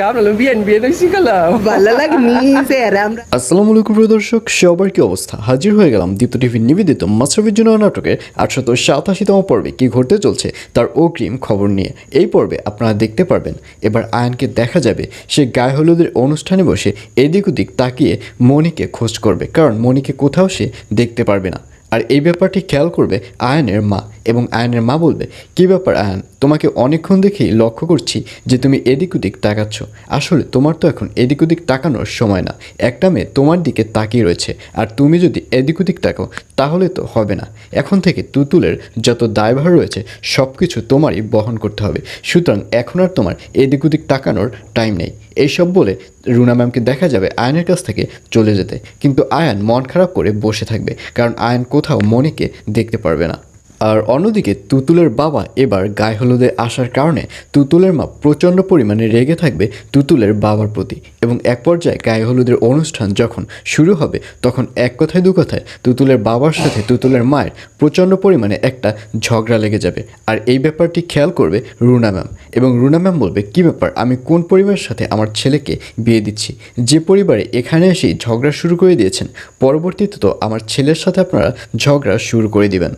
আমরা বিয়ান বিয়ান শিখালাম ভালো লাগনি স্যার আমরা। আসসালামু আলাইকুম প্রিয় দর্শক, সবার কি অবস্থা? হাজির হয়ে গেলাম দীপ্ত টিভির নিবেদিত মাশরাফির জন্য নাটকের 887তম পর্বে কি ঘটতে চলছে তার অগ্রিম খবর নিয়ে। এই পর্বে আপনারা দেখতে পারবেন এবার আয়ানকে দেখা যাবে সে গায়ে হলুদের অনুষ্ঠানে বসে এদিক ওদিক তাকিয়ে মনিকে খোঁজ করবে, কারণ মনিকে কোথাও সে দেখতে পারবে না। আর এই ব্যাপারটি খেয়াল করবে আয়ানের মা, এবং আয়ানের মা বলবে, কী ব্যাপার আয়ান, তোমাকে অনেকক্ষণ দেখেই লক্ষ্য করছি যে তুমি এদিক ওদিক তাকাচ্ছ। আসলে তোমার তো এখন এদিক ওদিক তাকানোর সময় না, একটা মেয়ে তোমার দিকে তাকিয়ে রয়েছে, আর তুমি যদি এদিক ওদিক তাকাও তাহলে তো হবে না। এখন থেকে তুতুলের যত দায়ভার রয়েছে সব কিছু তোমারই বহন করতে হবে, সুতরাং এখন আর তোমার এদিক ওদিক তাকানোর টাইম নেই। এইসব বলে রুনা ম্যামকে দেখা যাবে আয়নের কাছ থেকে চলে যেতে, কিন্তু আয়ান মন খারাপ করে বসে থাকবে, কারণ আয়ান কোথাও মনিকে দেখতে পারবে না। আর অন্যদিকে তুতুলের বাবা এবার গায়ে হলুদে আসার কারণে তুতুলের মা প্রচণ্ড পরিমাণে রেগে থাকবে তুতুলের বাবার প্রতি, এবং এক পর্যায়ে গায়ে হলুদের অনুষ্ঠান যখন শুরু হবে তখন এক কথায় দু কথায় তুতুলের বাবার সাথে তুতুলের মায়ের প্রচণ্ড পরিমাণে একটা ঝগড়া লেগে যাবে। আর এই ব্যাপারটি খেয়াল করবে রুনা ম্যাম, এবং রুনা ম্যাম বলবে, কী ব্যাপার, আমি কোন পরিবারের সাথে আমার ছেলেকে বিয়ে দিচ্ছি? যে পরিবারে এখানে এসেই ঝগড়া শুরু করে দিয়েছেন, পরবর্তীতে তো আমার ছেলের সাথে আপনারা ঝগড়া শুরু করে দিবেন।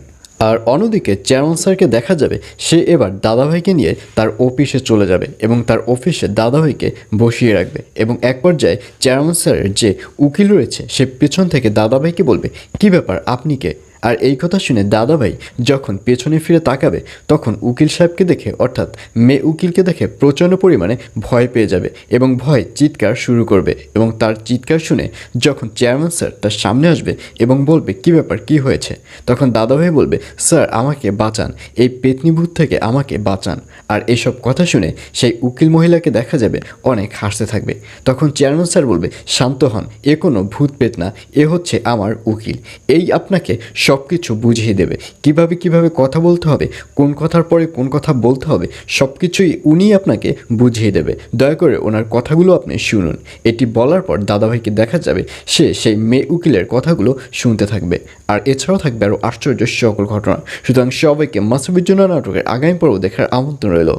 আর অন্যদিকে চেয়ারম্যান স্যারকে দেখা যাবে সে এবার দাদাভাইকে নিয়ে তার অফিসে চলে যাবে, এবং তার অফিসে দাদাভাইকে বসিয়ে রাখবে, এবং এক পর্যায়ে চেয়ারম্যান স্যারের যে উকিল রয়েছে সে পেছন থেকে দাদাভাইকে বলবে, কী ব্যাপার, আপনি কে? আর এই কথা শুনে দাদাভাই যখন পেছনে ফিরে তাকাবে তখন উকিল সাহেবকে দেখে, অর্থাৎ মেয়ে উকিলকে দেখে প্রচণ্ড পরিমাণে ভয় পেয়ে যাবে, এবং ভয় চিৎকার শুরু করবে, এবং তার চিৎকার শুনে যখন চেয়ারম্যান স্যার তার সামনে আসবে এবং বলবে, কী ব্যাপার, কী হয়েছে, তখন দাদাভাই বলবে, স্যার আমাকে বাঁচান, এই পেতনিভূত থেকে আমাকে বাঁচান। আর এসব কথা শুনে সেই উকিল মহিলাকে দেখা যাবে অনেক হাসতে থাকবে। তখন চেয়ারম্যান স্যার বলবে, শান্ত হন, এ কোনো ভূত পেত না, এ হচ্ছে আমার উকিল, এই আপনাকে সব কিছু বুঝিয়ে দেবে, কিভাবে কথা বলতে হবে, কোন কথার পরে কোন কথা বলতে হবে, সব কিছুই উনি আপনাকে বুঝিয়ে দেবে, দয়া করে ওনার কথাগুলো আপনি শুনুন। এটি বলার পর দাদাভাইকে দেখা যাবে সে সেই মেয়ে উকিলের কথাগুলো শুনতে থাকবে। আর এছাড়াও থাকবে আরও আশ্চর্য সকল ঘটনা। সুতরাং সবাইকে মাশরাফির জন্য নাটকের আগামী পর্ব দেখার আমন্ত্রণ রইল।